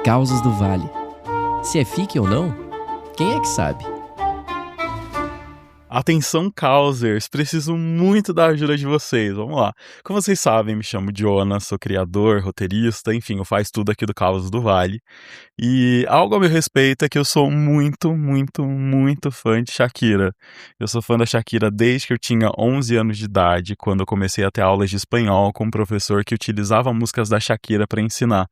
Causos do Vale. Se é fique ou não, quem é que sabe? Atenção, causers! Preciso muito da ajuda de vocês. Vamos lá. Como vocês sabem, me chamo Jonas, sou criador, roteirista, enfim, eu faço tudo aqui do Causos do Vale. E algo a meu respeito é que eu sou muito, muito, muito fã de Shakira. Eu sou fã da Shakira desde que eu tinha 11 anos de idade, quando eu comecei a ter aulas de espanhol com um professor que utilizava músicas da Shakira para ensinar.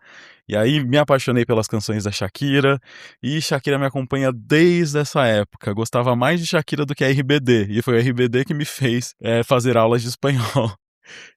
E aí me apaixonei pelas canções da Shakira, e Shakira me acompanha desde essa época. Gostava mais de Shakira do que a RBD, e foi a RBD que me fez fazer aulas de espanhol.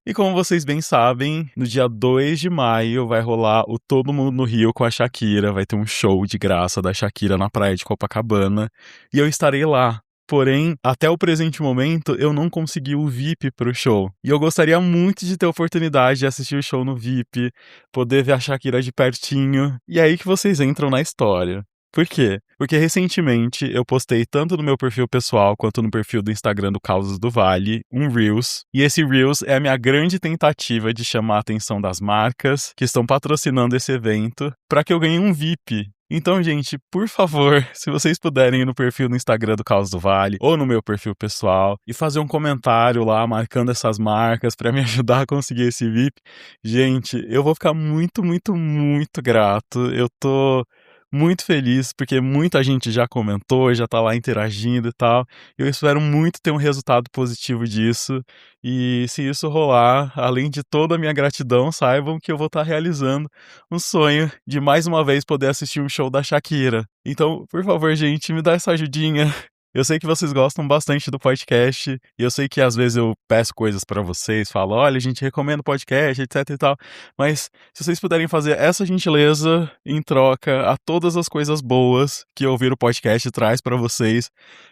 E como vocês bem sabem, no dia 2 de maio vai rolar o Todo Mundo no Rio com a Shakira, vai ter um show de graça da Shakira na praia de Copacabana, e eu estarei lá. Porém, até o presente momento, eu não consegui o VIP pro show. E eu gostaria muito de ter a oportunidade de assistir o show no VIP, poder ver a Shakira de pertinho, e é aí que vocês entram na história. Por quê? Porque recentemente eu postei tanto no meu perfil pessoal quanto no perfil do Instagram do Causos do Vale um Reels. E esse Reels é a minha grande tentativa de chamar a atenção das marcas que estão patrocinando esse evento para que eu ganhe um VIP. Então, gente, por favor, se vocês puderem ir no perfil no Instagram do Causos do Vale ou no meu perfil pessoal e fazer um comentário lá marcando essas marcas para me ajudar a conseguir esse VIP, gente, eu vou ficar muito, muito, muito grato. Eu tô muito feliz, porque muita gente já comentou, já tá lá interagindo e tal. Eu espero muito ter um resultado positivo disso. E se isso rolar, além de toda a minha gratidão, saibam que eu vou estar realizando um sonho de mais uma vez poder assistir um show da Shakira. Então, por favor, gente, me dá essa ajudinha. Eu sei que vocês gostam bastante do podcast, e eu sei que às vezes eu peço coisas pra vocês, falo, olha, a gente recomenda o podcast, etc e tal, mas se vocês puderem fazer essa gentileza em troca a todas as coisas boas que ouvir o podcast traz pra vocês,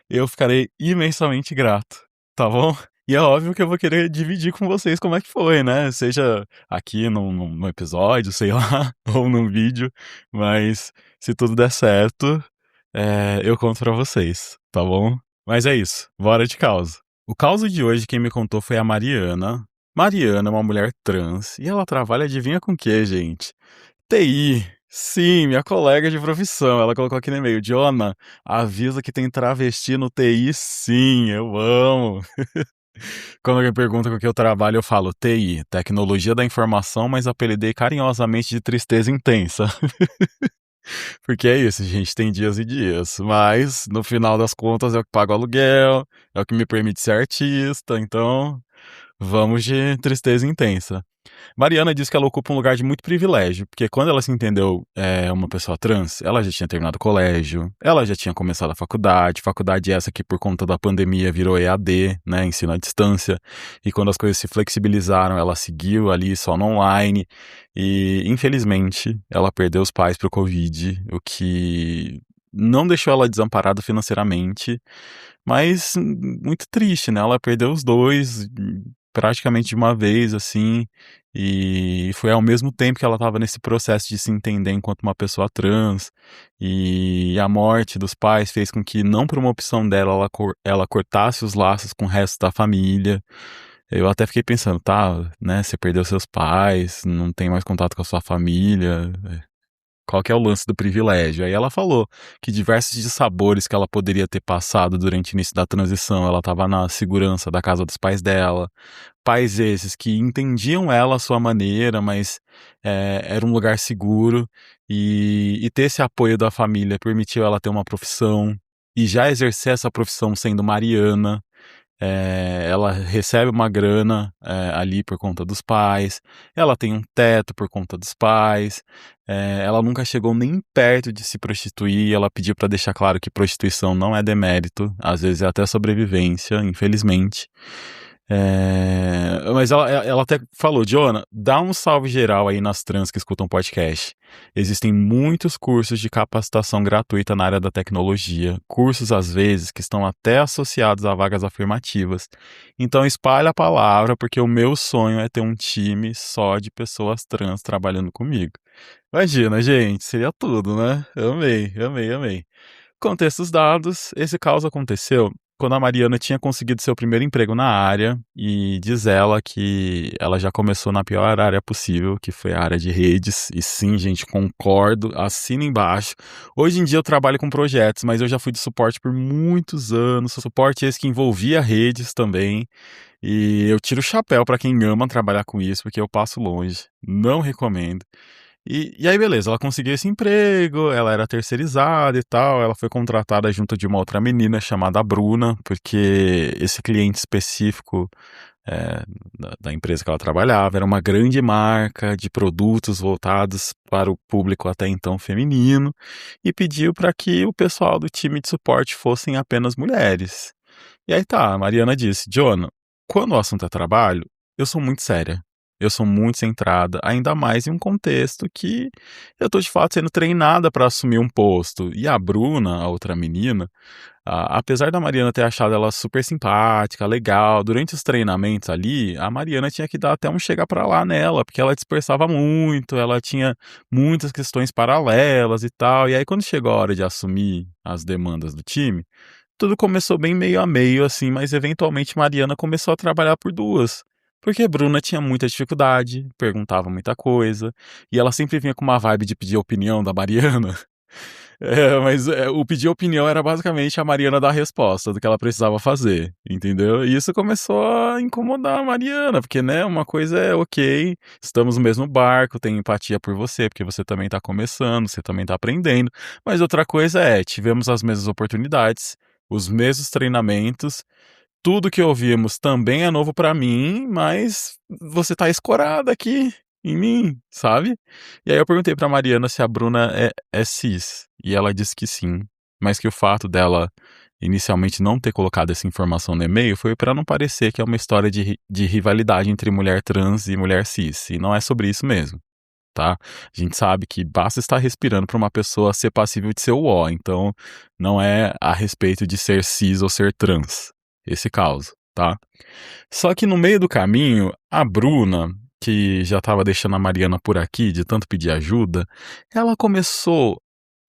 eu ficarei imensamente grato, tá bom? E é óbvio que eu vou querer dividir com vocês como é que foi, né? Seja aqui num episódio, sei lá, ou num vídeo, mas se tudo der certo, eu conto pra vocês, tá bom? Mas é isso, bora de causa. O caso de hoje quem me contou foi a Mariana. Mariana é uma mulher trans e ela trabalha, adivinha com o que, gente? TI. Sim, minha colega de profissão. Ela colocou aqui no e-mail, Jona, avisa que tem travesti no TI, sim, eu amo. Quando alguém pergunta com o que eu trabalho, eu falo TI, Tecnologia da Informação, mas apelidei carinhosamente de Tristeza Intensa. Porque é isso, gente, tem dias e dias. Mas, no final das contas, é o que paga o aluguel, é o que me permite ser artista, então vamos de Tristeza Intensa. Mariana diz que ela ocupa um lugar de muito privilégio, porque quando ela se entendeu uma pessoa trans, ela já tinha terminado o colégio, ela já tinha começado a faculdade essa que por conta da pandemia virou EAD, né, ensino à distância, e quando as coisas se flexibilizaram, ela seguiu ali só no online, e infelizmente ela perdeu os pais pro Covid, o que não deixou ela desamparada financeiramente, mas muito triste, né, ela perdeu os dois praticamente de uma vez, assim, e foi ao mesmo tempo que ela estava nesse processo de se entender enquanto uma pessoa trans, e a morte dos pais fez com que, não por uma opção dela, ela cortasse os laços com o resto da família. Eu até fiquei pensando, tá, né, você perdeu seus pais, não tem mais contato com a sua família, qual que é o lance do privilégio? Aí ela falou que diversos dissabores que ela poderia ter passado durante o início da transição, ela estava na segurança da casa dos pais dela, pais esses que entendiam ela à sua maneira, mas era um lugar seguro, e ter esse apoio da família permitiu ela ter uma profissão, e já exercer essa profissão sendo Mariana. Ela recebe uma grana ali por conta dos pais, ela tem um teto por conta dos pais, ela nunca chegou nem perto de se prostituir, ela pediu para deixar claro que prostituição não é demérito, às vezes é até sobrevivência, infelizmente. Mas ela até falou, Jona, dá um salve geral aí nas trans que escutam podcast. Existem muitos cursos de capacitação gratuita na área da tecnologia, cursos às vezes que estão até associados a vagas afirmativas. Então espalha a palavra, porque o meu sonho é ter um time só de pessoas trans trabalhando comigo. Imagina, gente, seria tudo, né? Amei, amei, amei. Contextos dados, esse caos aconteceu quando a Mariana tinha conseguido seu primeiro emprego na área, e diz ela que ela já começou na pior área possível, que foi a área de redes. E sim, gente, concordo, assina embaixo. Hoje em dia eu trabalho com projetos, mas eu já fui de suporte por muitos anos. Suporte esse que envolvia redes também. E eu tiro o chapéu pra quem ama trabalhar com isso, porque eu passo longe. Não recomendo. E aí, beleza, ela conseguiu esse emprego, ela era terceirizada e tal, ela foi contratada junto de uma outra menina chamada Bruna, porque esse cliente específico da empresa que ela trabalhava era uma grande marca de produtos voltados para o público até então feminino, e pediu para que o pessoal do time de suporte fossem apenas mulheres. E aí tá, a Mariana disse: Jonah, quando o assunto é trabalho, eu sou muito séria. Eu sou muito centrada, ainda mais em um contexto que eu tô de fato sendo treinada para assumir um posto. E a Bruna, a outra menina, apesar da Mariana ter achado ela super simpática, legal, durante os treinamentos ali, a Mariana tinha que dar até um chegar pra lá nela, porque ela dispersava muito, ela tinha muitas questões paralelas e tal. E aí, quando chegou a hora de assumir as demandas do time, tudo começou bem meio a meio, assim, mas eventualmente Mariana começou a trabalhar por duas. Porque Bruna tinha muita dificuldade, perguntava muita coisa, e ela sempre vinha com uma vibe de pedir opinião da Mariana. Mas o pedir opinião era basicamente a Mariana dar a resposta do que ela precisava fazer, entendeu? E isso começou a incomodar a Mariana, porque, né, uma coisa é, ok, estamos no mesmo barco, tenho empatia por você, porque você também tá começando, você também tá aprendendo, mas outra coisa é, tivemos as mesmas oportunidades, os mesmos treinamentos, tudo que ouvimos também é novo pra mim, mas você tá escorada aqui em mim, sabe? E aí eu perguntei pra Mariana se a Bruna é cis, e ela disse que sim, mas que o fato dela inicialmente não ter colocado essa informação no e-mail foi pra não parecer que é uma história de rivalidade entre mulher trans e mulher cis, e não é sobre isso mesmo, tá? A gente sabe que basta estar respirando pra uma pessoa ser passível de ser o O, então não é a respeito de ser cis ou ser trans, esse caso, tá? Só que no meio do caminho, a Bruna, que já estava deixando a Mariana por aqui de tanto pedir ajuda, ela começou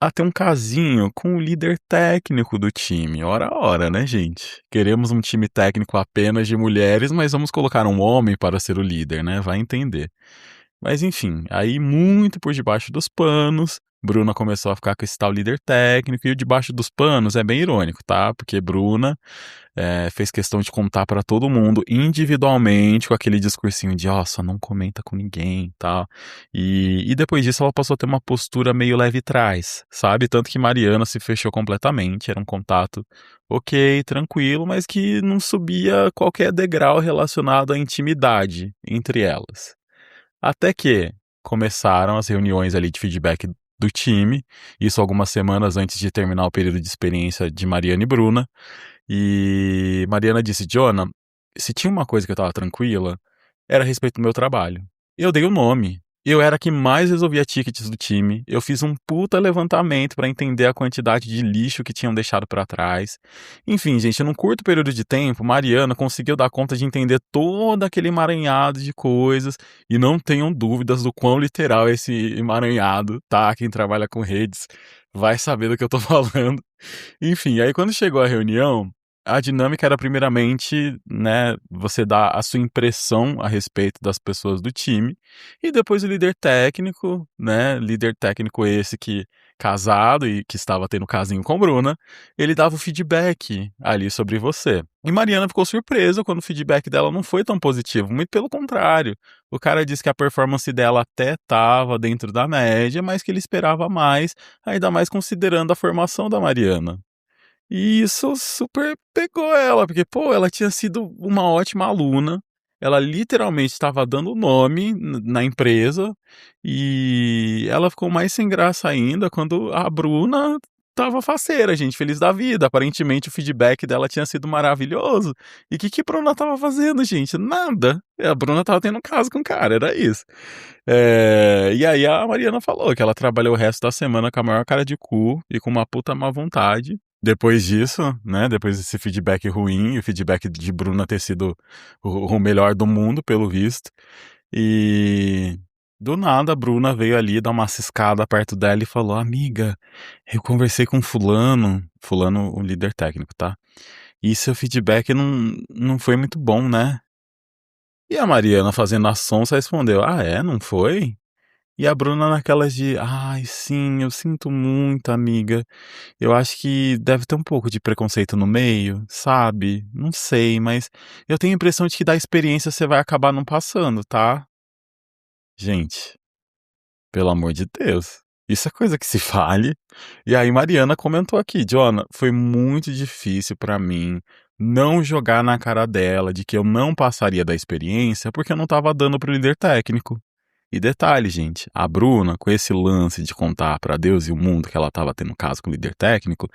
a ter um casinho com o líder técnico do time. Ora, né, gente? Queremos um time técnico apenas de mulheres, mas vamos colocar um homem para ser o líder, né? Vai entender. Mas enfim, aí muito por debaixo dos panos, Bruna começou a ficar com esse tal líder técnico, e o debaixo dos panos é bem irônico, tá? Porque Bruna fez questão de contar pra todo mundo individualmente, com aquele discursinho de, ó, só não comenta com ninguém, tá? E depois disso ela passou a ter uma postura meio leve trás, sabe? Tanto que Mariana se fechou completamente, era um contato ok, tranquilo, mas que não subia qualquer degrau relacionado à intimidade entre elas. Até que começaram as reuniões ali de feedback do time, isso algumas semanas antes de terminar o período de experiência de Mariana e Bruna. E Mariana disse: Jonah, se tinha uma coisa que eu tava tranquila, era a respeito do meu trabalho. Eu dei o nome. Eu era a que mais resolvia tickets do time. Eu fiz um puta levantamento pra entender a quantidade de lixo que tinham deixado pra trás. Enfim, gente, num curto período de tempo, Mariana conseguiu dar conta de entender todo aquele emaranhado de coisas. E não tenham dúvidas do quão literal é esse emaranhado, tá? Quem trabalha com redes vai saber do que eu tô falando. Enfim, aí quando chegou a reunião, a dinâmica era primeiramente, né, você dar a sua impressão a respeito das pessoas do time, e depois o líder técnico, né, líder técnico esse que casado e que estava tendo casinho com Bruna, ele dava o feedback ali sobre você. E Mariana ficou surpresa quando o feedback dela não foi tão positivo, muito pelo contrário. O cara disse que a performance dela até estava dentro da média, mas que ele esperava mais, ainda mais considerando a formação da Mariana. E isso super pegou ela, porque, pô, ela tinha sido uma ótima aluna, ela literalmente estava dando nome na empresa, e ela ficou mais sem graça ainda quando a Bruna estava faceira, gente, feliz da vida. Aparentemente o feedback dela tinha sido maravilhoso. E o que a Bruna estava fazendo, gente? Nada. A Bruna estava tendo um caso com o cara, era isso. E aí a Mariana falou que ela trabalhou o resto da semana com a maior cara de cu e com uma puta má vontade. Depois disso, né, depois desse feedback ruim, o feedback de Bruna ter sido o melhor do mundo, pelo visto. E do nada a Bruna veio ali dar uma ciscada perto dela e falou: Amiga, eu conversei com fulano, fulano o líder técnico, tá? e seu feedback não foi muito bom, né?". E a Mariana, fazendo a sonsa, respondeu: "Ah, é? Não foi?". E a Bruna naquelas de: "Ai, sim, eu sinto muito, amiga. Eu acho que deve ter um pouco de preconceito no meio, sabe? Não sei, mas eu tenho a impressão de que da experiência você vai acabar não passando, tá?". Gente, pelo amor de Deus, isso é coisa que se fale. E aí Mariana comentou aqui: "Jonah, foi muito difícil pra mim não jogar na cara dela de que eu não passaria da experiência, porque eu não estava dando para o líder técnico". E detalhe, gente, a Bruna, com esse lance de contar pra Deus e o mundo que ela estava tendo caso com o líder técnico,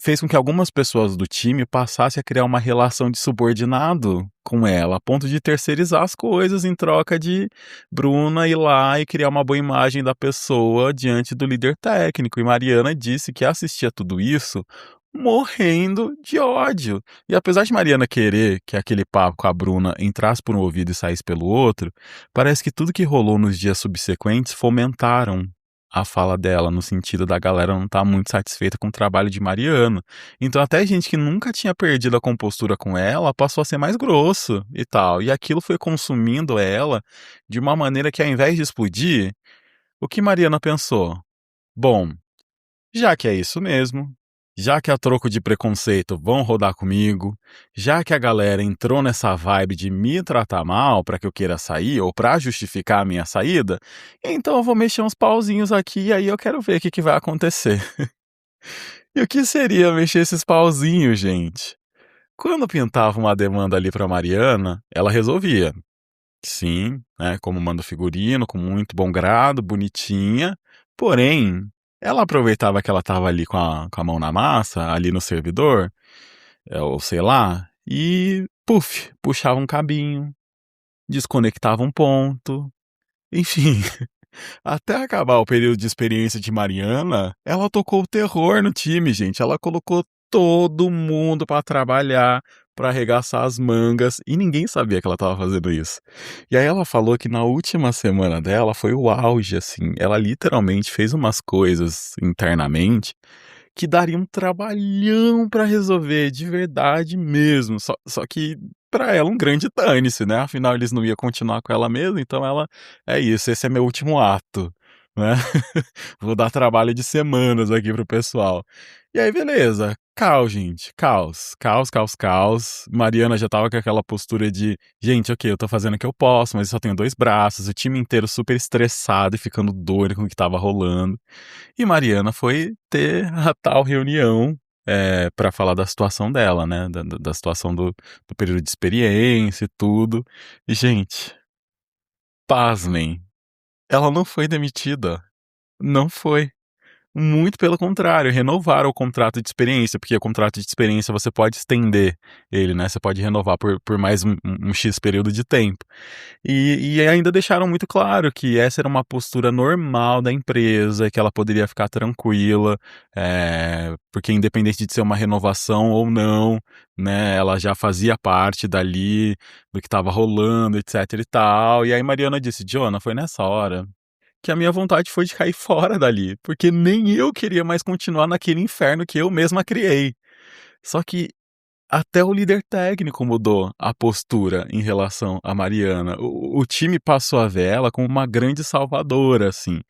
fez com que algumas pessoas do time passassem a criar uma relação de subordinado com ela, a ponto de terceirizar as coisas em troca de Bruna ir lá e criar uma boa imagem da pessoa diante do líder técnico. E Mariana disse que assistia tudo isso morrendo de ódio. E apesar de Mariana querer que aquele papo com a Bruna entrasse por um ouvido e saísse pelo outro, parece que tudo que rolou nos dias subsequentes fomentaram a fala dela, no sentido da galera não estar muito satisfeita com o trabalho de Mariana. Então até gente que nunca tinha perdido a compostura com ela, passou a ser mais grosso e tal. E aquilo foi consumindo ela de uma maneira que, ao invés de explodir, o que Mariana pensou? Bom, já que é isso mesmo, já que a troco de preconceito vão rodar comigo, já que a galera entrou nessa vibe de me tratar mal pra que eu queira sair ou pra justificar a minha saída, então eu vou mexer uns pauzinhos aqui e aí eu quero ver o que que vai acontecer. E o que seria mexer esses pauzinhos, gente? Quando pintava uma demanda ali pra Mariana, ela resolvia. Sim, né, como manda o figurino, com muito bom grado, bonitinha. Porém, ela aproveitava que ela estava ali com a mão na massa, ali no servidor, ou sei lá, e puf, puxava um cabinho, desconectava um ponto, enfim. Até acabar o período de experiência de Mariana, ela tocou o terror no time, gente. Ela colocou todo mundo pra trabalhar, pra arregaçar as mangas, e ninguém sabia que ela estava fazendo isso. E aí ela falou que na última semana dela foi o auge, assim. Ela literalmente fez umas coisas internamente que daria um trabalhão pra resolver, de verdade mesmo. Só que pra ela um grande dane-se, né, afinal eles não iam continuar com ela mesmo, então ela: "É isso, esse é meu último ato, né, vou dar trabalho de semanas aqui para o pessoal". E aí beleza, caos gente, caos, caos, caos, caos. Mariana já estava com aquela postura de: "Gente, ok, eu tô fazendo o que eu posso, mas eu só tenho 2 braços", o time inteiro super estressado e ficando doido com o que estava rolando. E Mariana foi ter a tal reunião, pra falar da situação dela, né, da situação do período de experiência e tudo. E gente, pasmem, ela não foi demitida, não foi. Muito pelo contrário, renovaram o contrato de experiência, porque o contrato de experiência você pode estender ele, né, você pode renovar por mais um X período de tempo. E ainda deixaram muito claro que essa era uma postura normal da empresa, que ela poderia ficar tranquila, porque independente de ser uma renovação ou não, né, ela já fazia parte dali, do que estava rolando, etc e tal. E aí Mariana disse: "Jonah, foi nessa hora que a minha vontade foi de cair fora dali, porque nem eu queria mais continuar naquele inferno que eu mesma criei". Só que até o líder técnico mudou a postura em relação a Mariana. O time passou a ver ela como uma grande salvadora, assim.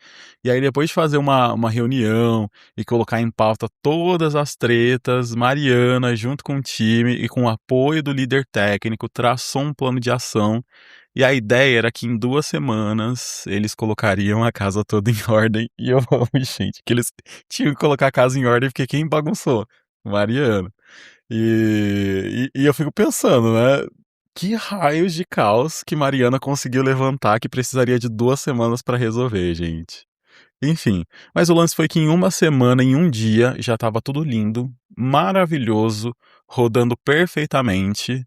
E aí, depois de fazer uma reunião e colocar em pauta todas as tretas, Mariana, junto com o time e com o apoio do líder técnico, traçou um plano de ação. E a ideia era que em 2 semanas eles colocariam a casa toda em ordem. E eu amo, gente, que eles tinham que colocar a casa em ordem porque quem bagunçou? Mariana. E eu fico pensando, né, que raios de caos que Mariana conseguiu levantar que precisaria de 2 semanas pra resolver, gente. Enfim, mas o lance foi que em 1 semana, em um dia, já estava tudo lindo, maravilhoso, rodando perfeitamente,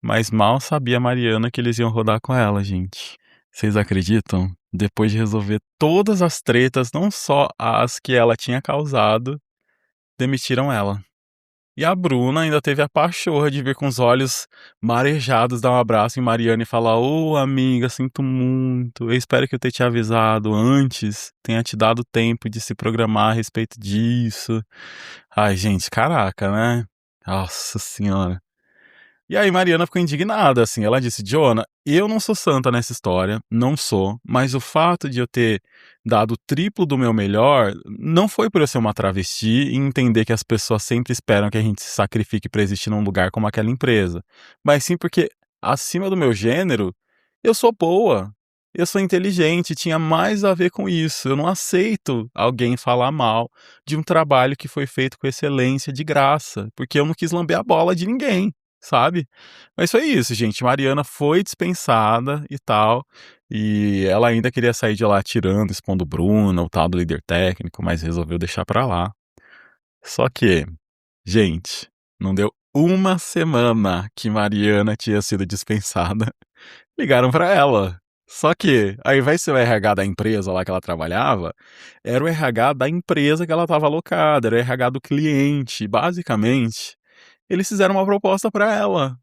mas mal sabia a Mariana que eles iam rodar com ela, gente. Vocês acreditam? Depois de resolver todas as tretas, não só as que ela tinha causado, demitiram ela. E a Bruna ainda teve a pachorra de vir com os olhos marejados, dar um abraço em Mariana e falar: "Ô amiga, sinto muito, eu espero que eu tenha te avisado antes, tenha te dado tempo de se programar a respeito disso". Ai gente, caraca, né. Nossa senhora. E aí Mariana ficou indignada, assim, ela disse, Jonah, eu não sou santa nessa história, não sou, mas o fato de eu ter dado o triplo do meu melhor não foi por eu ser uma travesti e entender que as pessoas sempre esperam que a gente se sacrifique pra existir num lugar como aquela empresa, mas sim porque, acima do meu gênero, eu sou boa, eu sou inteligente, tinha mais a ver com isso, eu não aceito alguém falar mal de um trabalho que foi feito com excelência de graça, porque eu não quis lamber a bola de ninguém, sabe? Mas foi isso, gente. Mariana foi dispensada e tal. E ela ainda queria sair de lá tirando, expondo o Bruno, o tal do líder técnico, mas resolveu deixar pra lá. Só que, gente, não deu uma semana que Mariana tinha sido dispensada. Ligaram pra ela. Só que, ao invés de ser o RH da empresa lá que ela trabalhava, era o RH da empresa que ela estava alocada, era o RH do cliente. Basicamente, eles fizeram uma proposta para ela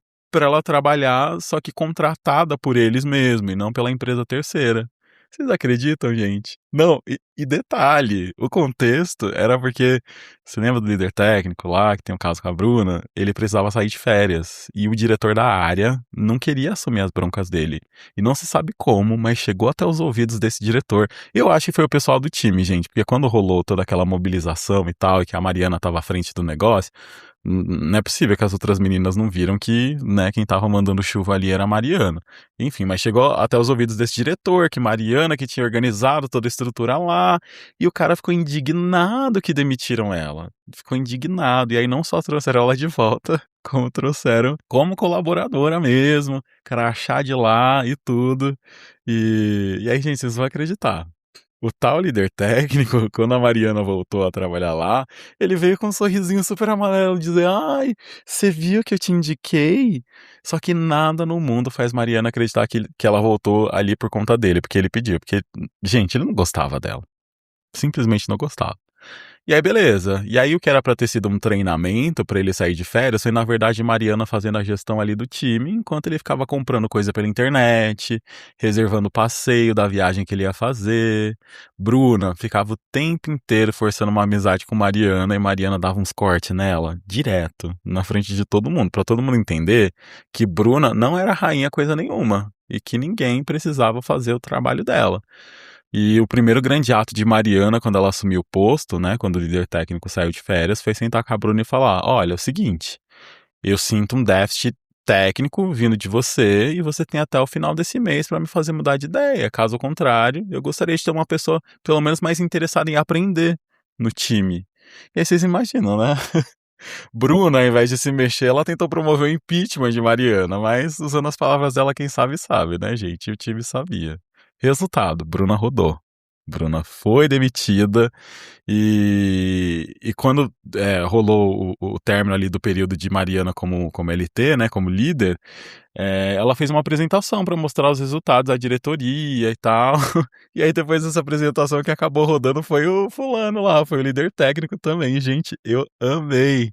trabalhar, só que contratada por eles mesmo e não pela empresa terceira. Vocês acreditam, gente? Não, e detalhe, o contexto era porque, você lembra do líder técnico lá, que tem um caso com a Bruna? Ele precisava sair de férias, e o diretor da área não queria assumir as broncas dele. E não se sabe como, mas chegou até os ouvidos desse diretor. Eu acho que foi o pessoal do time, gente, porque quando rolou toda aquela mobilização e tal, e que a Mariana estava à frente do negócio, não é possível que as outras meninas não viram que, né, quem tava mandando chuva ali era a Mariana. Enfim, mas chegou até os ouvidos desse diretor, que Mariana que tinha organizado toda a estrutura lá, e o cara ficou indignado que demitiram ela. Ficou indignado, e aí não só trouxeram ela de volta, como trouxeram como colaboradora mesmo, crachá de lá e tudo. E aí, gente, vocês vão acreditar. O tal líder técnico, quando a Mariana voltou a trabalhar lá, ele veio com um sorrisinho super amarelo, dizer: Ai, você viu que eu te indiquei? Só que nada no mundo faz Mariana acreditar que ela voltou ali por conta dele, porque ele pediu. Porque, gente, ele não gostava dela. Simplesmente não gostava. E aí, beleza. E aí, o que era pra ter sido um treinamento pra ele sair de férias foi, na verdade, Mariana fazendo a gestão ali do time, enquanto ele ficava comprando coisa pela internet, reservando o passeio da viagem que ele ia fazer. Bruna ficava o tempo inteiro forçando uma amizade com Mariana e Mariana dava uns cortes nela, direto, na frente de todo mundo, pra todo mundo entender que Bruna não era rainha coisa nenhuma e que ninguém precisava fazer o trabalho dela. E o primeiro grande ato de Mariana, quando ela assumiu o posto, né, quando o líder técnico saiu de férias, foi sentar com a Bruna e falar: Olha, é o seguinte, eu sinto um déficit técnico vindo de você e você tem até o final desse mês para me fazer mudar de ideia. Caso contrário, eu gostaria de ter uma pessoa, pelo menos, mais interessada em aprender no time. E aí vocês imaginam, né? Bruna, ao invés de se mexer, ela tentou promover o impeachment de Mariana, mas usando as palavras dela, quem sabe, sabe, né, gente? E o time sabia. Resultado, Bruna rodou. Bruna foi demitida e quando rolou o término ali do período de Mariana como LT, né, como líder, ela fez uma apresentação para mostrar os resultados da diretoria e tal. E aí depois dessa apresentação que acabou rodando foi o fulano lá, foi o líder técnico também. Gente, eu amei.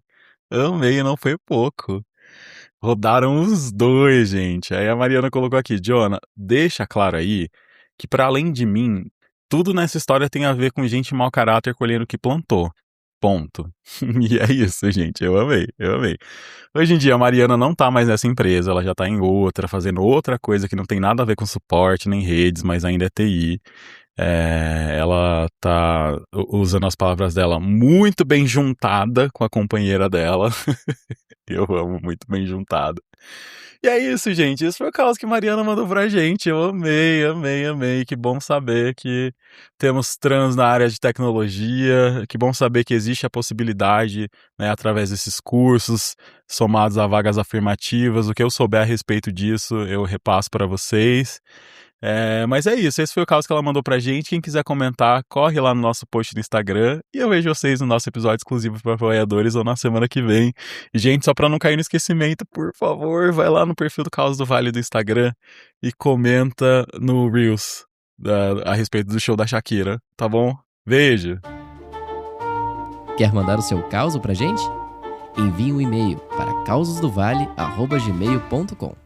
Amei, não foi pouco. Rodaram os dois, gente. Aí a Mariana colocou aqui, Jonah, deixa claro aí que para além de mim, tudo nessa história tem a ver com gente mau caráter colhendo o que plantou. Ponto. E é isso, gente. Eu amei, eu amei. Hoje em dia a Mariana não tá mais nessa empresa, ela já tá em outra, fazendo outra coisa que não tem nada a ver com suporte nem redes, mas ainda é TI. Ela tá usando as palavras dela muito bem juntada com a companheira dela. Eu amo muito bem juntado. E é isso, gente. Esse foi o caos que Mariana mandou pra gente. Eu amei, amei, amei. Que bom saber que temos trans na área de tecnologia. Que bom saber que existe a possibilidade, né, através desses cursos, somados a vagas afirmativas. O que eu souber a respeito disso, eu repasso para vocês. Mas é isso, esse foi o caso que ela mandou pra gente. Quem quiser comentar, corre lá no nosso post no Instagram. E eu vejo vocês no nosso episódio exclusivo para apoiadores ou na semana que vem. E, gente, só pra não cair no esquecimento, por favor, vai lá no perfil do Caos do Vale do Instagram e comenta no Reels a respeito do show da Shakira, tá bom? Beijo! Quer mandar o seu caos pra gente? Envie um e-mail para causosdovale@gmail.com.